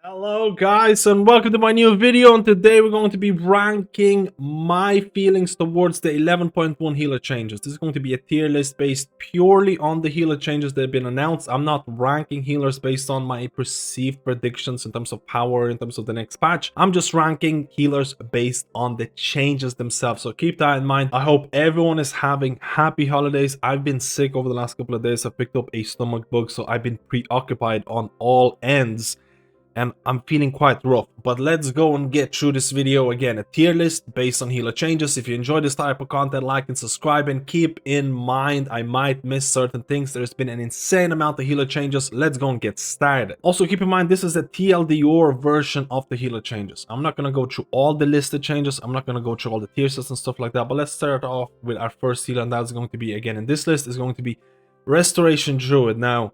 Hello guys and welcome to my new video, and today we're going to be ranking my feelings towards the 11.1 healer changes. This is going to be a tier list based purely on the healer changes that have been announced. I'm not ranking healers based on my perceived predictions in terms of power, in terms of the next patch. I'm just ranking healers based on the changes themselves, so keep that in mind. I hope everyone is having happy holidays. I've been sick over the last couple of days. I picked up a stomach bug, so I've been preoccupied on all ends and I'm feeling quite rough. But let's go and get through this video. Again, a tier list based on healer changes. If you enjoy this type of content, like and subscribe, and keep in mind I might miss certain things. There's been an insane amount of healer changes. Let's go and get started. Also keep in mind this is a TLDR version of the healer changes. I'm not going to go through all the listed changes. I'm not going to go through all the tier lists and stuff like that, but let's start off with our first healer, and that's going to be, again in this list, is going to be Restoration Druid. Now,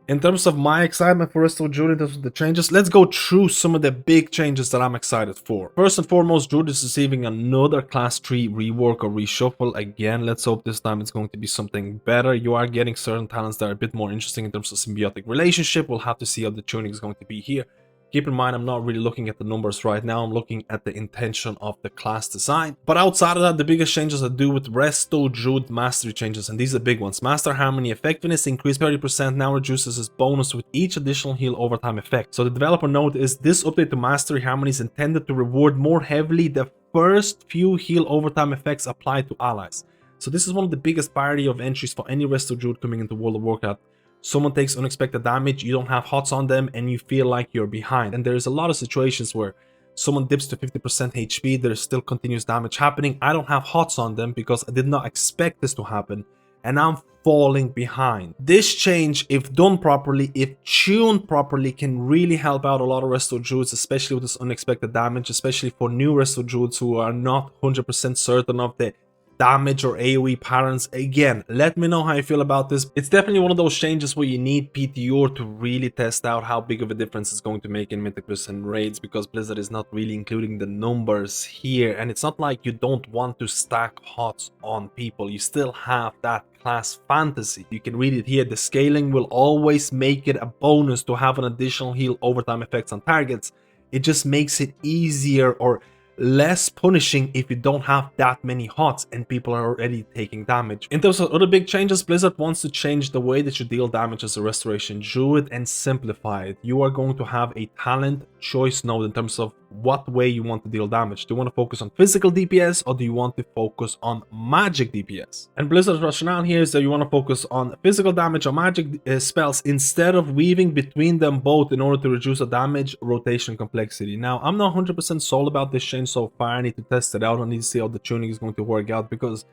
in terms of my excitement for Resto Druid, in terms of the changes, let's go through some of the big changes that I'm excited for. First and foremost, Druid is receiving another class 3 rework or reshuffle. Again, let's hope this time it's going to be something better. You are getting certain talents that are a bit more interesting in terms of symbiotic relationship. We'll have to see how the tuning is going to be here. Keep in mind, I'm not really looking at the numbers right now. I'm looking at the intention of the class design. But outside of that, the biggest changes are due with Resto Druid mastery changes, and these are big ones. Master Harmony effectiveness increased 30%, now reduces its bonus with each additional heal over time effect. So the developer note is this update to Mastery Harmony is intended to reward more heavily the first few heal over time effects applied to allies. So this is one of the biggest barrier of entries for any Resto Druid coming into World of Warcraft. Someone takes unexpected damage, you don't have HOTS on them, and you feel like you're behind. And there's a lot of situations where someone dips to 50% HP, there's still continuous damage happening. I don't have HOTS on them because I did not expect this to happen, and I'm falling behind. This change, if done properly, if tuned properly, can really help out a lot of Resto Druids, especially with this unexpected damage, especially for new Resto Druids who are not 100% certain of the damage or AoE patterns. Again, let me know how you feel about this. It's definitely one of those changes where you need PTO to really test out how big of a difference it's going to make in Mythic Plus and raids, because Blizzard is not really including the numbers here, and it's not like you don't want to stack HOTS on people. You still have that class fantasy. You can read it here. The scaling will always make it a bonus to have an additional heal overtime effects on targets. It just makes it easier or less punishing if you don't have that many HOTS and people are already taking damage. In terms of other big changes, Blizzard wants to change the way that you deal damage as a Restoration Druid and simplify it. You are going to have a talent choice node in terms of what way you want to deal damage. Do you want to focus on physical DPS or do you want to focus on magic DPS? And Blizzard's rationale here is that you want to focus on physical damage or magic spells instead of weaving between them both in order to reduce the damage rotation complexity. Now, I'm not 100% sold about this change so far. I need to test it out. I need to see how the tuning is going to work out, because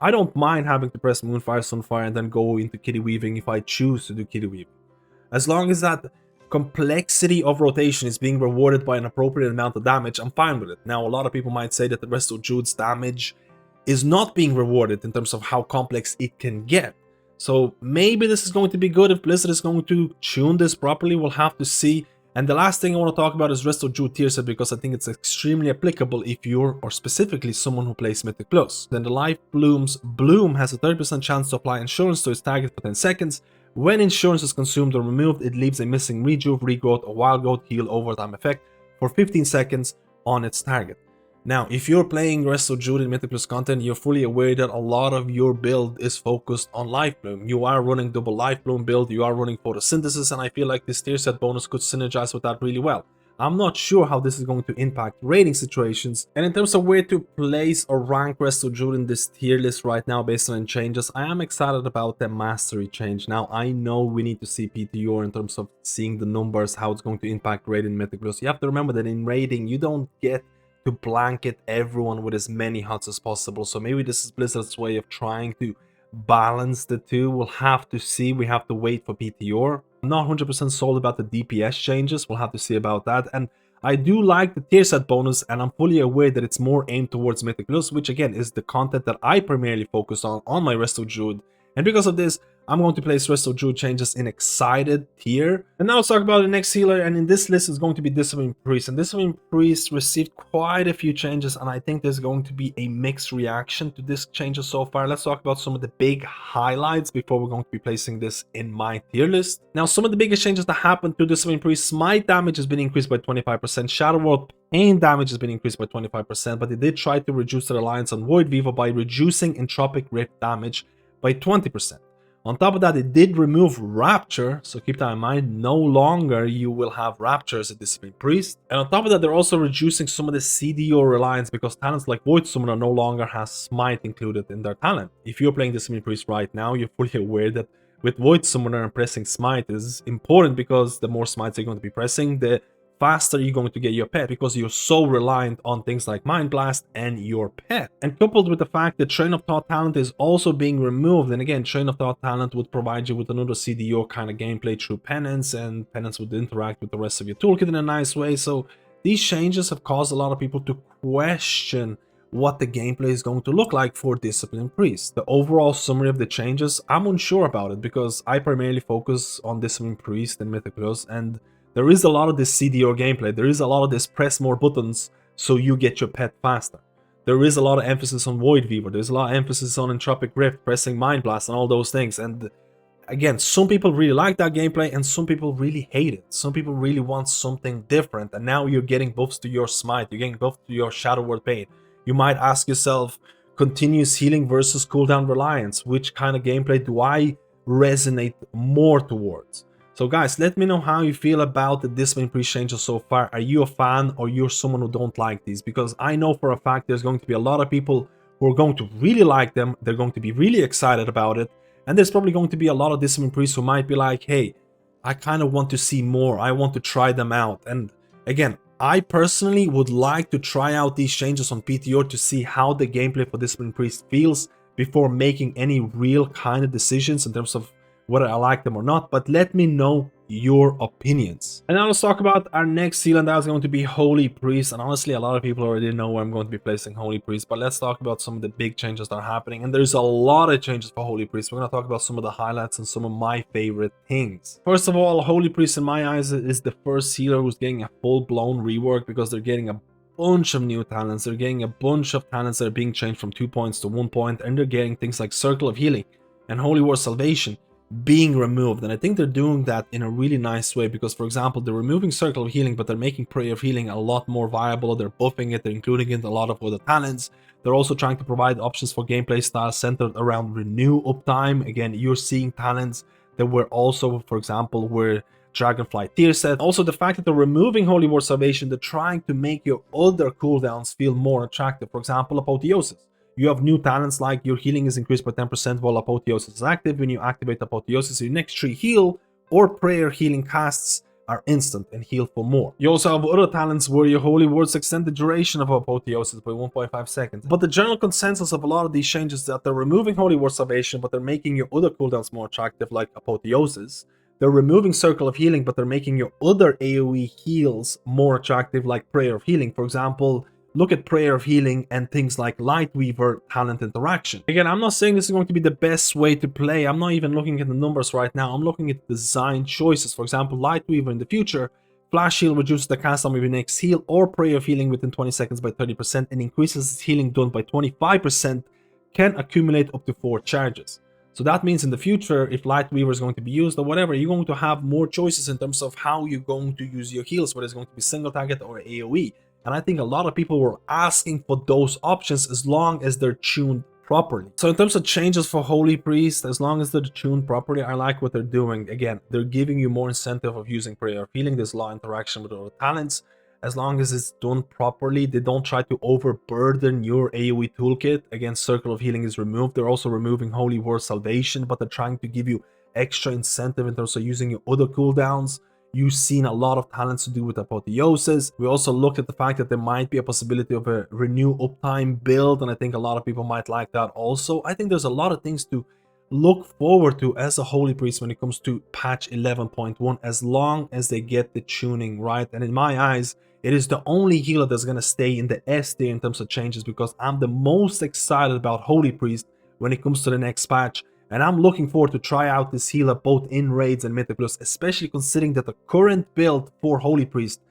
I don't mind having to press Moonfire, Sunfire, and then go into kitty weaving if I choose to do kitty weaving. As long as that complexity of rotation is being rewarded by an appropriate amount of damage, I'm fine with it. Now, a lot of people might say that the Resto Druid's damage is not being rewarded in terms of how complex it can get. So maybe this is going to be good if Blizzard is going to tune this properly. We'll have to see. And the last thing I want to talk about is Resto Druid tier set, because I think it's extremely applicable if you're, or specifically someone who plays Mythic Plus. Then the Life Bloom's Bloom has a 30% chance to apply insurance to its target for 10 seconds. When insurance is consumed or removed, it leaves a missing rejuve, regrowth, or wild growth heal overtime effect for 15 seconds on its target. Now, if you're playing Resto Druid in Mythic Plus content, you're fully aware that a lot of your build is focused on Life Bloom. You are running double Life Bloom build, you are running photosynthesis, and I feel like this tier set bonus could synergize with that really well. I'm not sure how this is going to impact raiding situations. And in terms of where to place or rank Resto Druid in this tier list right now based on changes, I am excited about the mastery change. Now, I know we need to see PTO in terms of seeing the numbers, how it's going to impact raiding Mythic Plus. You have to remember that in raiding, you don't get to blanket everyone with as many HOTS as possible. So maybe this is Blizzard's way of trying to balance the two. We'll have to see. We have to wait for PTO. I'm not 100% sold about the DPS changes. We'll have to see about that. And I do like the tier set bonus, and I'm fully aware that it's more aimed towards Mythic Plus, which again is the content that I primarily focus on my Resto Druid. And because of this, I'm going to place Resto Druid changes in excited tier. And now let's talk about the next healer, and in this list is going to be Discipline Priest. And Discipline Priest received quite a few changes, and I think there's going to be a mixed reaction to this changes so far. Let's talk about some of the big highlights before we're going to be placing this in my tier list. Now, some of the biggest changes that happened to Discipline Priest: smite damage has been increased by 25%, Shadow World Pain damage has been increased by 25%, but they did try to reduce the reliance on Void Weaver by reducing Entropic Rift damage by 20%. On top of that, it did remove Rapture, so keep that in mind. No longer you will have Rapture as a Discipline Priest. And on top of that, they're also reducing some of the CDO reliance because talents like Void Summoner no longer has Smite included in their talent. If you're playing Discipline Priest right now, you're fully aware that with Void Summoner and pressing Smite is important because the more Smites you're going to be pressing, the faster you're going to get your pet because you're so reliant on things like Mind Blast and your pet. And coupled with the fact that Train of Thought talent is also being removed, and again, Train of Thought talent would provide you with another CDO kind of gameplay through Penance, and Penance would interact with the rest of your toolkit in a nice way. So these changes have caused a lot of people to question what the gameplay is going to look like for Discipline Priest. The overall summary of the changes, I'm unsure about it because I primarily focus on Discipline Priest and Mythic Plus, and there is a lot of this CDO gameplay. There is a lot of this press more buttons so you get your pet faster. There is a lot of emphasis on Void Weaver. There's a lot of emphasis on Entropic Rift, pressing Mind Blast, and all those things. And again, some people really like that gameplay and some people really hate it. Some people really want something different. And now you're getting buffs to your Smite. You're getting buffs to your Shadow World Pain. You might ask yourself, continuous healing versus cooldown reliance. Which kind of gameplay do I resonate more towards? So guys, let me know how you feel about the Discipline Priest changes so far. Are you a fan or you're someone who don't like these? Because I know for a fact there's going to be a lot of people who are going to really like them. They're going to be really excited about it. And there's probably going to be a lot of Discipline Priests who might be like, hey, I kind of want to see more. I want to try them out. And again, I personally would like to try out these changes on PTO to see how the gameplay for Discipline Priest feels before making any real kind of decisions in terms of whether I like them or not, but let me know your opinions. And now let's talk about our next seal, and that is going to be Holy Priest. And honestly, a lot of people already know where I'm going to be placing Holy Priest, but let's talk about some of the big changes that are happening. And there's a lot of changes for Holy Priest. We're going to talk about some of the highlights and some of my favorite things. First of all, Holy Priest in my eyes is the first healer who's getting a full-blown rework because they're getting a bunch of new talents. They're getting a bunch of talents that are being changed from 2 points to 1 point, and they're getting things like Circle of Healing and Holy War Salvation being removed. And I think they're doing that in a really nice way because, for example, they're removing Circle of Healing, but they're making Prayer of Healing a lot more viable. They're buffing it, they're including it in a lot of other talents. They're also trying to provide options for gameplay styles centered around renew uptime. Again, you're seeing talents that were also, for example, were Dragonfly tier set. Also, the fact that they're removing Holy War Salvation, they're trying to make your other cooldowns feel more attractive. For example, Apotheosis. You have new talents like your healing is increased by 10% while Apotheosis is active. When you activate Apotheosis, your next 3 heal or prayer healing casts are instant and heal for more. You also have other talents where your holy words extend the duration of Apotheosis by 1.5 seconds. But the general consensus of a lot of these changes is that they're removing Holy Word Salvation, but they're making your other cooldowns more attractive like Apotheosis. They're removing Circle of Healing, but they're making your other AoE heals more attractive like Prayer of Healing. For example, look at Prayer of Healing and things like Lightweaver talent interaction. Again, I'm not saying this is going to be the best way to play. I'm not even looking at the numbers right now. I'm looking at design choices. For example, Lightweaver in the future, Flash Heal reduces the cast time of your next heal or Prayer of Healing within 20 seconds by 30% and increases its healing done by 25%, can accumulate up to 4 charges. So that means in the future, if Lightweaver is going to be used or whatever, you're going to have more choices in terms of how you're going to use your heals, whether it's going to be single target or AoE. And I think a lot of people were asking for those options as long as they're tuned properly. So in terms of changes for Holy Priest, as long as they're tuned properly, I like what they're doing. Again, they're giving you more incentive of using Prayer of Healing. There's a lot of interaction with other talents. As long as it's done properly, they don't try to overburden your AoE toolkit. Again, Circle of Healing is removed. They're also removing Holy Word Salvation, but they're trying to give you extra incentive in terms of using your other cooldowns. You've seen a lot of talents to do with Apotheosis. We also looked at the fact that there might be a possibility of a renew uptime build, and I think a lot of people might like that also. I think there's a lot of things to look forward to as a Holy Priest when it comes to patch 11.1, as long as they get the tuning right. And in my eyes, it is the only healer that's going to stay in the S tier in terms of changes, because I'm the most excited about Holy Priest when it comes to the next patch. And I'm looking forward to try out this healer both in raids and Mythic Plus, especially considering that the current build for Holy Priest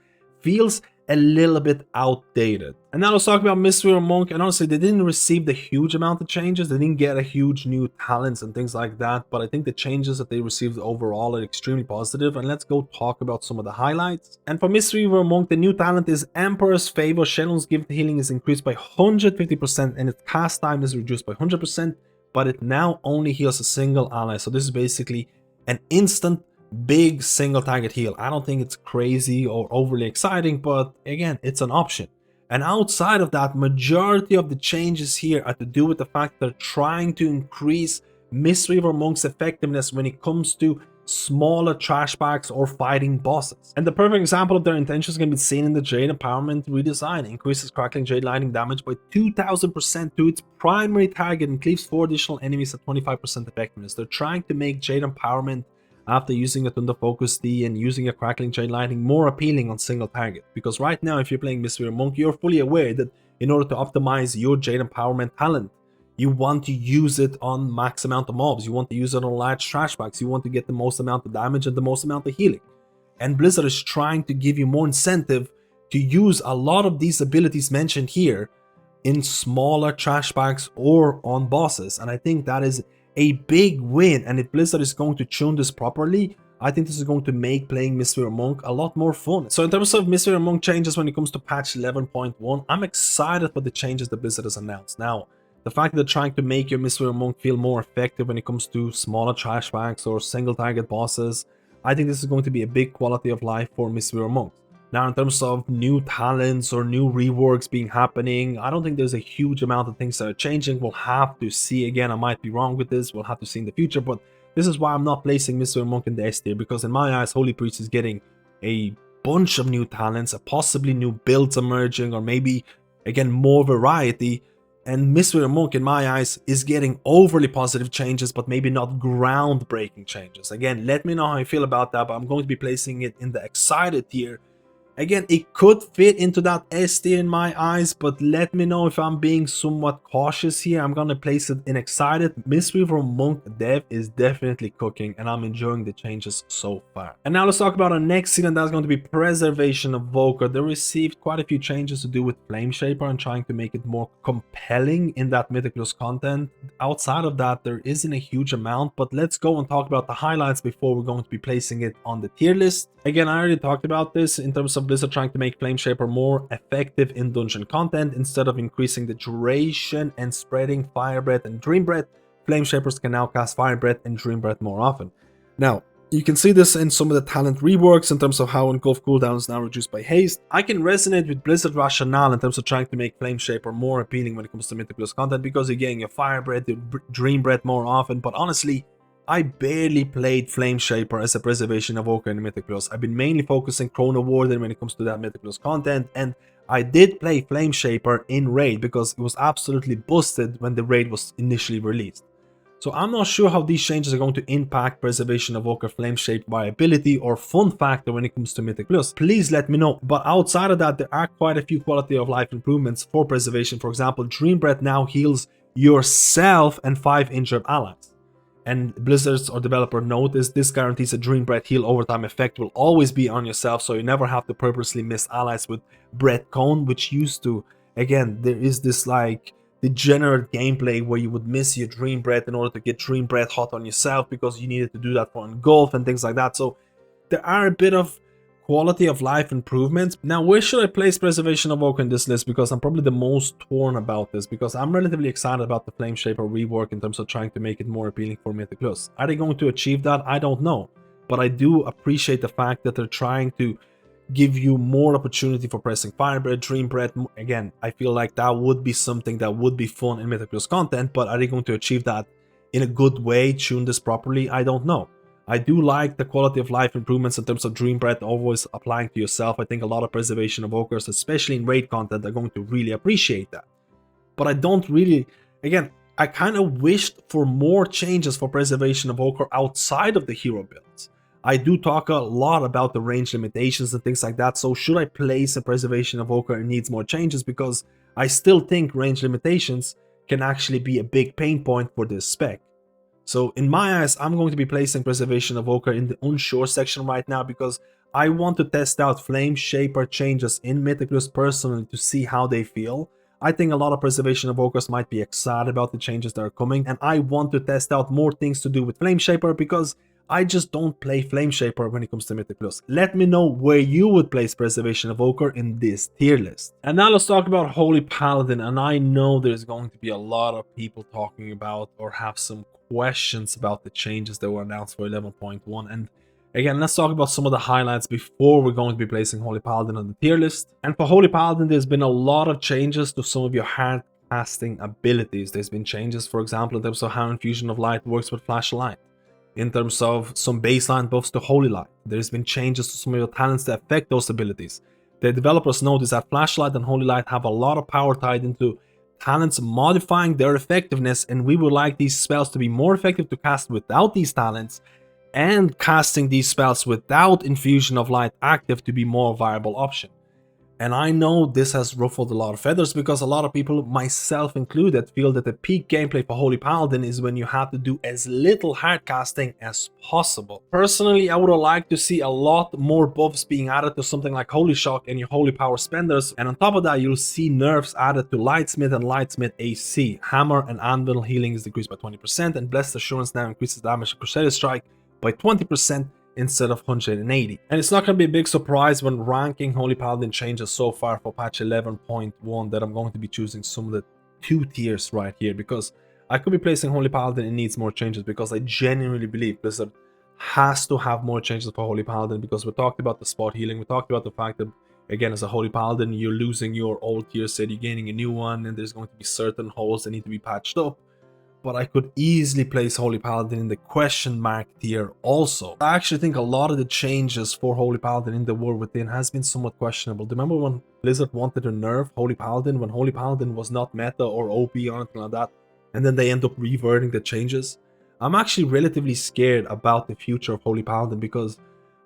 feels a little bit outdated. And now let's talk about Mistweaver Monk. And honestly, they didn't receive the huge amount of changes. They didn't get a huge new talents and things like that. But I think the changes that they received overall are extremely positive. And let's go talk about some of the highlights. And for Mistweaver Monk, the new talent is Emperor's Favor. Shenlong's gift healing is increased by 150% and its cast time is reduced by 100%. But it now only heals a single ally. So this is basically an instant big single target heal. I don't think it's crazy or overly exciting, but again, it's an option. And outside of that, majority of the changes here are to do with the fact that they're trying to increase Mistweaver Monk's effectiveness when it comes to smaller trash bags or fighting bosses. And the perfect example of their intentions can be seen in the Jade Empowerment redesign. It increases crackling Jade lightning damage by 2000% to its primary target and cleaves 4 additional enemies at 25% effectiveness. They're trying to make Jade Empowerment, after using a Thunder Focus D and using a Crackling Jade Lightning, more appealing on single target. Because right now, if you're playing Mistweaver Monk, you're fully aware that in order to optimize your Jade Empowerment talent, you want to use it on max amount of mobs, you want to use it on large trash bags, you want to get the most amount of damage and the most amount of healing. And Blizzard is trying to give you more incentive to use a lot of these abilities mentioned here in smaller trash bags or on bosses. And I think that is a big win, and if Blizzard is going to tune this properly, I think this is going to make playing Mistweaver Monk a lot more fun. So in terms of Mistweaver Monk changes when it comes to patch 11.1, I'm excited for the changes that Blizzard has announced. Now, the fact that they're trying to make your Mistweaver Monk feel more effective when it comes to smaller trash bags or single target bosses, I think this is going to be a big quality of life for Mistweaver Monk. Now, in terms of new talents or new reworks being happening, I don't think there's a huge amount of things that are changing. We'll have to see. Again, I might be wrong with this. We'll have to see in the future. But this is why I'm not placing Mistweaver Monk in the S tier. Because in my eyes, Holy Priest is getting a bunch of new talents, possibly new builds emerging, or maybe, again, more variety. And Mistweaver Monk, in my eyes, is getting overly positive changes, but maybe not groundbreaking changes. Again, let me know how you feel about that. But I'm going to be placing it in the excited tier. Again, it could fit into that S tier in my eyes, but let me know if I'm being somewhat cautious here. I'm gonna place it in excited. Mistweaver Monk dev is definitely cooking, and I'm enjoying the changes so far. And now let's talk about our next season. That's going to be Preservation of Evoker. They received quite a few changes to do with Flame Shaper and trying to make it more compelling in that Mythic Plus content. Outside of that, there isn't a huge amount, but let's go and talk about the highlights before we're going to be placing it on the tier list. Again, I already talked about this in terms of Blizzard trying to make Flame Shaper more effective in dungeon content. Instead of increasing the duration and spreading Fire Breath and Dream Breath, Flame Shapers can now cast Fire Breath and Dream Breath more often. Now, you can see this in some of the talent reworks in terms of how Engulf cooldown is now reduced by haste. I can resonate with Blizzard rationale in terms of trying to make Flame Shaper more appealing when it comes to Mythic Plus content, because you're getting your Fire Breath, your Dream Breath more often. But honestly, I barely played Flame Shaper as a Preservation Evoker in Mythic Plus. I've been mainly focusing Chrono Warden when it comes to that Mythic Plus content, and I did play Flame Shaper in Raid because it was absolutely busted when the Raid was initially released. So I'm not sure how these changes are going to impact Preservation Evoker Flame Shape viability or fun factor when it comes to Mythic Plus. Please let me know. But outside of that, there are quite a few quality of life improvements for Preservation. For example, Dream Breath now heals yourself and 5 injured allies. And Blizzard's or developer notice this guarantees a Dream Breath heal overtime effect will always be on yourself, so you never have to purposely miss allies with Breath Cone, which used to, again, there is this like degenerate gameplay where you would miss your Dream Breath in order to get Dream Breath hot on yourself because you needed to do that for Engulf and things like that. So there are a bit of quality of life improvements. Now, where should I place Preservation of Evoker in this list? Because I'm probably the most torn about this, because I'm relatively excited about the Flame Shaper rework in terms of trying to make it more appealing for Mythic Plus. Are they going to achieve that? I don't know. But I do appreciate the fact that they're trying to give you more opportunity for pressing Fire Breath, Dream Breath. Again, I feel like that would be something that would be fun in Mythic Plus content, but are they going to achieve that in a good way, tune this properly? I don't know. I do like the quality of life improvements in terms of Dream Breath always applying to yourself. I think a lot of Preservation Evokers, especially in raid content, are going to really appreciate that. But I don't really, again, I kind of wished for more changes for Preservation Evoker outside of the hero builds. I do talk a lot about the range limitations and things like that, so should I place a Preservation Evoker and needs more changes? Because I still think range limitations can actually be a big pain point for this spec. So in my eyes, I'm going to be placing Preservation Evoker in the unsure section right now because I want to test out Flame Shaper changes in Mythic Plus personally to see how they feel. I think a lot of Preservation Evokers might be excited about the changes that are coming, and I want to test out more things to do with Flame Shaper because I just don't play Flame Shaper when it comes to Mythic Plus. Let me know where you would place Preservation Evoker in this tier list. And now let's talk about Holy Paladin, and I know there's going to be a lot of people talking about or have some questions about the changes that were announced for 11.1, and again, let's talk about some of the highlights before we're going to be placing Holy Paladin on the tier list. And for Holy Paladin, there's been a lot of changes to some of your hard casting abilities. There's been changes, for example, in terms of how Infusion of Light works with Flashlight. In terms of some baseline buffs to Holy Light. There's been changes to some of your talents that affect those abilities. The developers noticed that Flashlight and Holy Light have a lot of power tied into talents modifying their effectiveness, and we would like these spells to be more effective to cast without these talents, and casting these spells without Infusion of Light active to be more viable option. And I know this has ruffled a lot of feathers because a lot of people, myself included, feel that the peak gameplay for Holy Paladin is when you have to do as little hard casting as possible. Personally, I would have liked to see a lot more buffs being added to something like Holy Shock and your Holy Power spenders, and on top of that you'll see nerfs added to Lightsmith and Lightsmith AC. Hammer and Anvil healing is decreased by 20%, and Blessed Assurance now increases damage to Crusader Strike by 20% instead of 180. And it's not going to be a big surprise when ranking Holy Paladin changes so far for patch 11.1 that I'm going to be choosing some of the 2 tiers right here, because I could be placing Holy Paladin and needs more changes, because I genuinely believe Blizzard has to have more changes for Holy Paladin, because we talked about the spot healing, we talked about the fact that, again, as a Holy Paladin, you're losing your old tier set, you're gaining a new one, and there's going to be certain holes that need to be patched up. But I could easily place Holy Paladin in the question mark tier also. I actually think a lot of the changes for Holy Paladin in the War Within has been somewhat questionable. Do you remember when Blizzard wanted to nerf Holy Paladin, when Holy Paladin was not meta or OP or anything like that, and then they end up reverting the changes? I'm actually relatively scared about the future of Holy Paladin because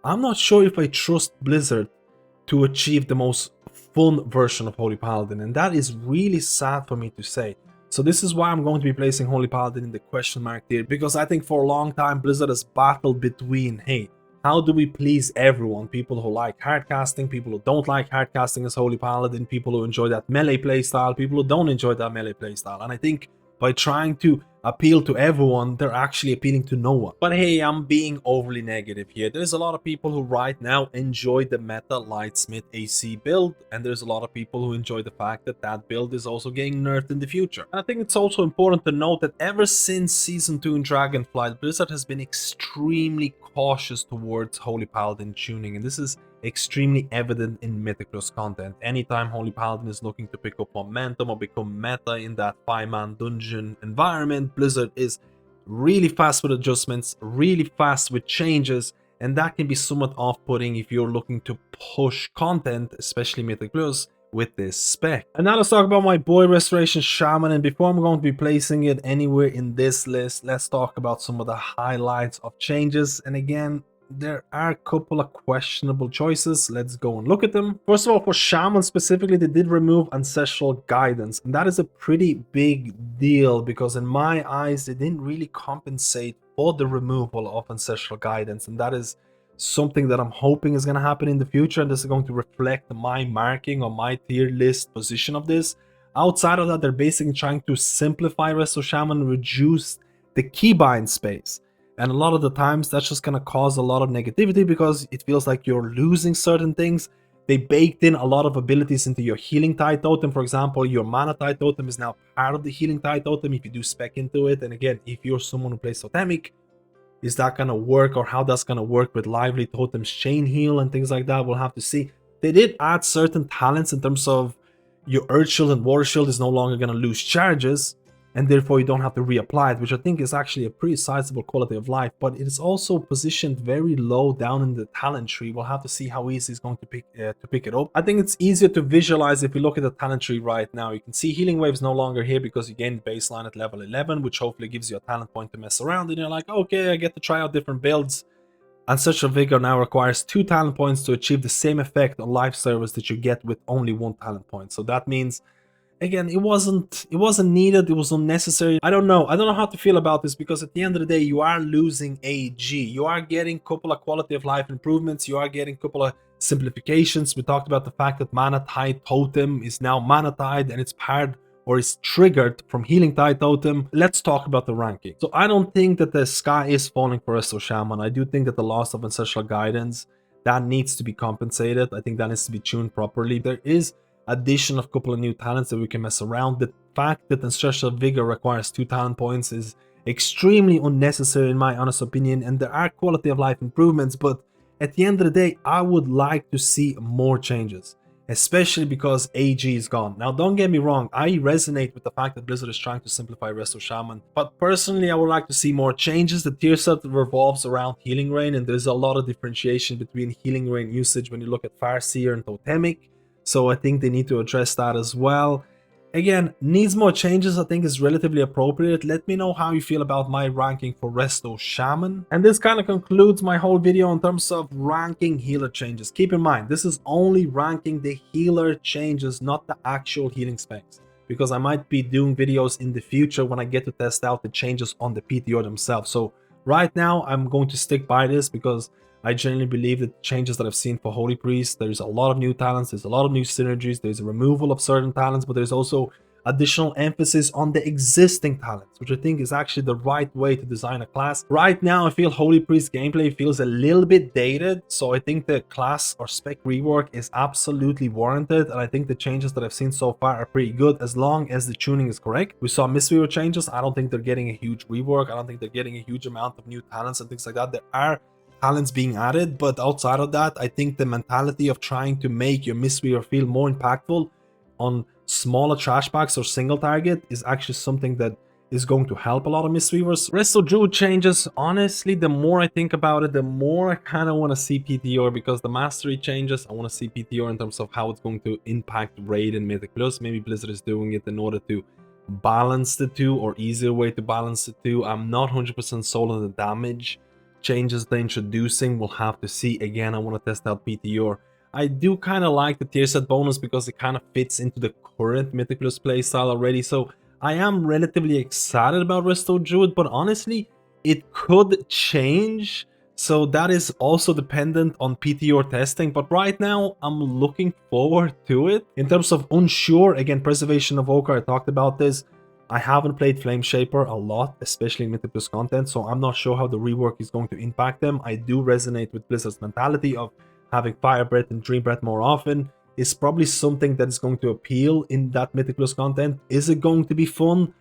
I'm not sure if I trust Blizzard to achieve the most fun version of Holy Paladin, and that is really sad for me to say. So this is why I'm going to be placing Holy Paladin in the question mark tier, because I think for a long time Blizzard has battled between, hey, how do we please everyone? People who like hardcasting, people who don't like hardcasting as Holy Paladin, people who enjoy that melee playstyle, people who don't enjoy that melee playstyle. And I think by trying to appeal to everyone, they're actually appealing to no one. But hey, I'm being overly negative here. There's a lot of people who right now enjoy the meta Lightsmith AC build, and there's a lot of people who enjoy the fact that that build is also getting nerfed in the future. And I think it's also important to note that ever since Season 2 in Dragonflight, Blizzard has been extremely cautious towards Holy Paladin tuning, and this is extremely evident in Mythic Plus content. Anytime Holy Paladin is looking to pick up momentum or become meta in that 5-man dungeon environment, Blizzard is really fast with adjustments, really fast with changes, and that can be somewhat off-putting if you're looking to push content, especially Mythic Plus, with this spec. And now let's talk about my boy Resto Shaman, and before I'm going to be placing it anywhere in this list, let's talk about some of the highlights of changes. And again, there are a couple of questionable choices. Let's go and look at them. First of all, for Shaman specifically, they did remove Ancestral Guidance, and that is a pretty big deal because in my eyes, they didn't really compensate for the removal of Ancestral Guidance, and that is something that I'm hoping is going to happen in the future, and this is going to reflect my marking or my tier list position of this. Outside of that, they're basically trying to simplify Resto Shaman, reduce the keybind space. And a lot of the times that's just going to cause a lot of negativity because it feels like you're losing certain things. They baked in a lot of abilities into your healing tide totem. For example, your mana tide totem is now part of the healing tide totem if you do spec into it. And again, if you're someone who plays totemic, is that going to work, or how that's going to work with lively totems, chain heal and things like that? We'll have to see. They did add certain talents in terms of your Earth Shield and Water Shield is no longer going to lose charges, and therefore you don't have to reapply it, which I think is actually a pretty sizable quality of life, but it is also positioned very low down in the talent tree. We'll have to see how easy it's going to pick it up. I think it's easier to visualize if you look at the talent tree right now. You can see Healing Wave is no longer here because you gained baseline at level 11, which hopefully gives you a talent point to mess around, and you're like, okay, I get to try out different builds. Ancestral Vigor now requires 2 talent points to achieve the same effect on life service that you get with only 1 talent point. So that means again, it wasn't needed, it was unnecessary. I don't know how to feel about this, because at the end of the day, you are losing AG. You are getting a couple of quality of life improvements, you are getting a couple of simplifications. We talked about the fact that Mana Tide Totem is now Mana Tide, and it's paired or is triggered from Healing Tide Totem. Let's talk about the ranking. So I don't think that the sky is falling for Resto Shaman. I do think that the loss of Ancestral Guidance, that needs to be compensated. I think that needs to be tuned properly. There is addition of a couple of new talents that we can mess around. The fact that Ancestral Vigor requires 2 talent points is extremely unnecessary in my honest opinion, and there are quality of life improvements, but at the end of the day, I would like to see more changes, especially because AG is gone. Now, don't get me wrong, I resonate with the fact that Blizzard is trying to simplify Resto Shaman, but personally, I would like to see more changes. The tier set revolves around Healing Rain, and there's a lot of differentiation between Healing Rain usage when you look at Farseer and Totemic, so I think they need to address that as well. Again, needs more changes, I think is relatively appropriate. Let me know how you feel about my ranking for Resto Shaman. And this kind of concludes my whole video in terms of ranking healer changes. Keep in mind, this is only ranking the healer changes, not the actual healing specs, because I might be doing videos in the future when I get to test out the changes on the PTO themselves. So right now, I'm going to stick by this because I genuinely believe that the changes that I've seen for Holy Priest, there's a lot of new talents, there's a lot of new synergies, there's a removal of certain talents, but there's also additional emphasis on the existing talents, which I think is actually the right way to design a class. Right now, I feel Holy Priest gameplay feels a little bit dated, so I think the class or spec rework is absolutely warranted, and I think the changes that I've seen so far are pretty good as long as the tuning is correct. We saw Mistweaver changes. I don't think they're getting a huge rework. I don't think they're getting a huge amount of new talents and things like that. There are talents being added, but outside of that, I think the mentality of trying to make your Mistweaver feel more impactful on smaller trash packs or single target is actually something that is going to help a lot of Mistweavers. Resto Druid changes, honestly, the more I think about it, the more I kind of want to see PTR, because the mastery changes, I want to see PTR in terms of how it's going to impact Raid and Mythic Plus. Maybe Blizzard is doing it in order to balance the two, or easier way to balance the two. I'm not 100% sold on the damage changes they're introducing. We'll have to see. Again, I want to test out PTR. I do kind of like the tier set bonus because it kind of fits into the current Mythic Plus playstyle already, so I am relatively excited about Resto Druid, but honestly, it could change, so that is also dependent on PTR testing, but right now, I'm looking forward to it. In terms of unsure, again, Preservation of Evoker, I talked about this. I haven't played Flame Shaper a lot, especially in Mythic Plus content, so I'm not sure how the rework is going to impact them. I do resonate with Blizzard's mentality of having Fire Breath and Dream Breath more often. Is probably something that is going to appeal in that Mythic Plus content. Is it going to be fun?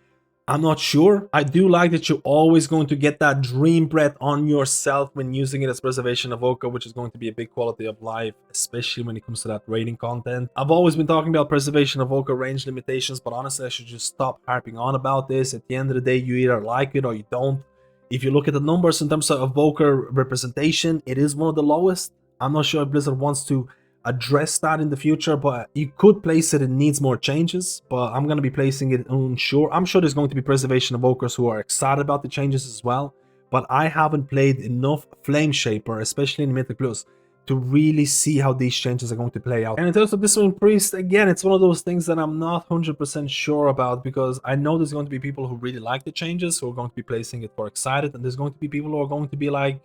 I'm not sure. I do like that you're always going to get that Dream Breath on yourself when using it as Preservation of Evoker, which is going to be a big quality of life, especially when it comes to that raiding content. I've always been talking about Preservation of Evoker range limitations, but honestly, I should just stop harping on about this. At the end of the day, you either like it or you don't. If you look at the numbers in terms of Evoker representation, it is one of the lowest. I'm not sure if Blizzard wants to address that in the future, but you could place it. It needs more changes, but I'm going to be placing it unsure. I'm sure there's going to be Preservation Evokers who are excited about the changes as well, but I haven't played enough Flame Shaper, especially in Mythic Plus, to really see how these changes are going to play out. And in terms of Discipline Priest, again, it's one of those things that I'm not 100% sure about, because I know there's going to be people who really like the changes, who are going to be placing it for excited, and there's going to be people who are going to be like,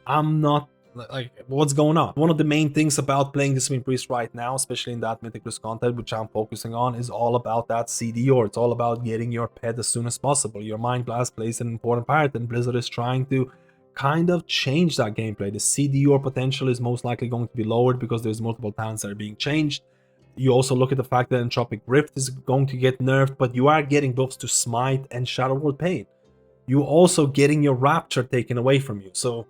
I'm not, like, what's going on? One of the main things about playing Discipline Priest right now, especially in that Mythic Plus content, which I'm focusing on, is all about that CDR. It's all about getting your pet as soon as possible. Your Mind Blast plays an important part, and Blizzard is trying to kind of change that gameplay. The CDR potential is most likely going to be lowered because there's multiple talents that are being changed. You also look at the fact that Entropic Rift is going to get nerfed, but you are getting buffs to Smite and Shadow World Pain. You're also getting your Rapture taken away from you. So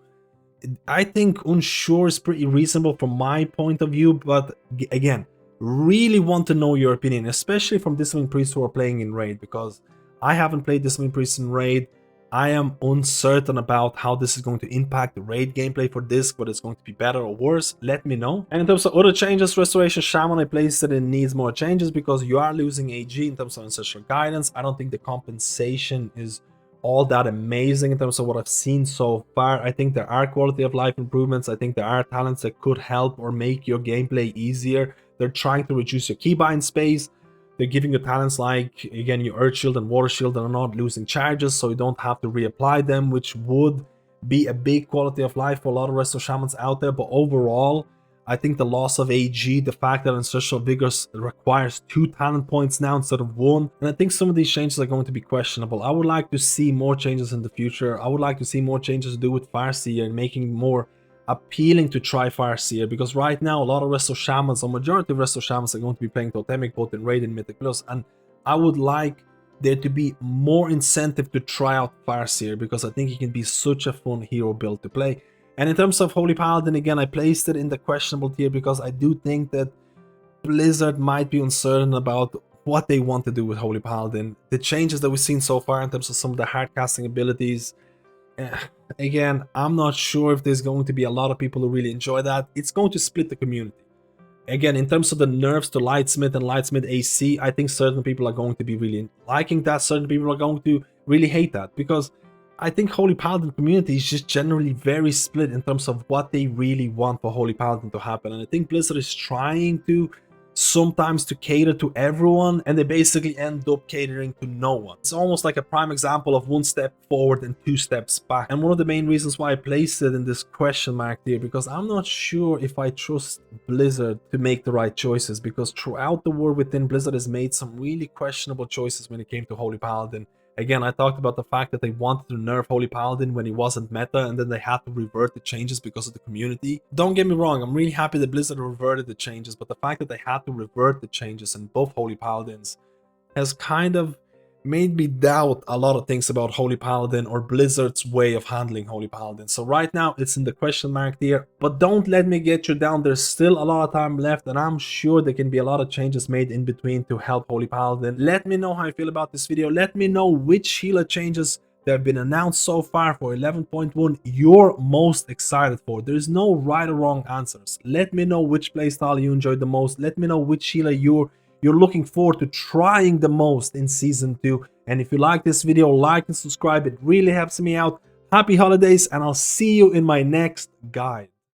I think unsure is pretty reasonable from my point of view, but again, really want to know your opinion, especially from Discipline Priests who are playing in Raid, because I haven't played Discipline Priests in Raid. I am uncertain about how this is going to impact the Raid gameplay for Disc, whether it's going to be better or worse. Let me know. And in terms of other changes, Restoration Shaman, I placed it in needs more changes because you are losing AG in terms of Ancestral Guidance. I don't think the compensation is all that amazing in terms of what I've seen so far. I think there are quality of life improvements. I think there are talents that could help or make your gameplay easier. They're trying to reduce your keybind space. They're giving you talents like, again, your Earth Shield and Water Shield that are not losing charges, so you don't have to reapply them, which would be a big quality of life for a lot of Resto Shamans out there. But overall, I think the loss of AG, the fact that Ancestral Vigor requires 2 talent points now instead of 1, and I think some of these changes are going to be questionable. I would like to see more changes in the future. I would like to see more changes to do with Farseer and making more appealing to try Farseer, because right now a lot of Resto Shamans, or majority of Resto Shamans, are going to be playing Totemic both in Raid and Mythic Plus, and I would like there to be more incentive to try out Farseer, because I think it can be such a fun hero build to play. And in terms of Holy Paladin, again, I placed it in the questionable tier because I do think that Blizzard might be uncertain about what they want to do with Holy Paladin. The changes that we've seen so far in terms of some of the hard casting abilities, again, I'm not sure if there's going to be a lot of people who really enjoy that. It's going to split the community. Again, in terms of the nerfs to Lightsmith and Lightsmith AC, I think certain people are going to be really liking that. Certain people are going to really hate that, because I think Holy Paladin community is just generally very split in terms of what they really want for Holy Paladin to happen. And I think Blizzard is trying to sometimes to cater to everyone, and they basically end up catering to no one. It's almost like a prime example of 1 step forward and 2 steps back. And one of the main reasons why I placed it in this question mark here, because I'm not sure if I trust Blizzard to make the right choices, because throughout the war within, Blizzard has made some really questionable choices when it came to Holy Paladin. Again, I talked about the fact that they wanted to nerf Holy Paladin when he wasn't meta, and then they had to revert the changes because of the community. Don't get me wrong, I'm really happy that Blizzard reverted the changes, but the fact that they had to revert the changes in both Holy Paladins has kind of made me doubt a lot of things about Holy Paladin or Blizzard's way of handling Holy Paladin. So right now it's in the question mark tier, but don't let me get you down. There's still a lot of time left, and I'm sure there can be a lot of changes made in between to help Holy Paladin. Let me know how you feel about this video. Let me know which healer changes that have been announced so far for 11.1 you're most excited for. There's no right or wrong answers. Let me know which playstyle you enjoyed the most. Let me know which healer you're looking forward to trying the most in Season 2. And if you like this video, like and subscribe. It really helps me out. Happy holidays, and I'll see you in my next guide.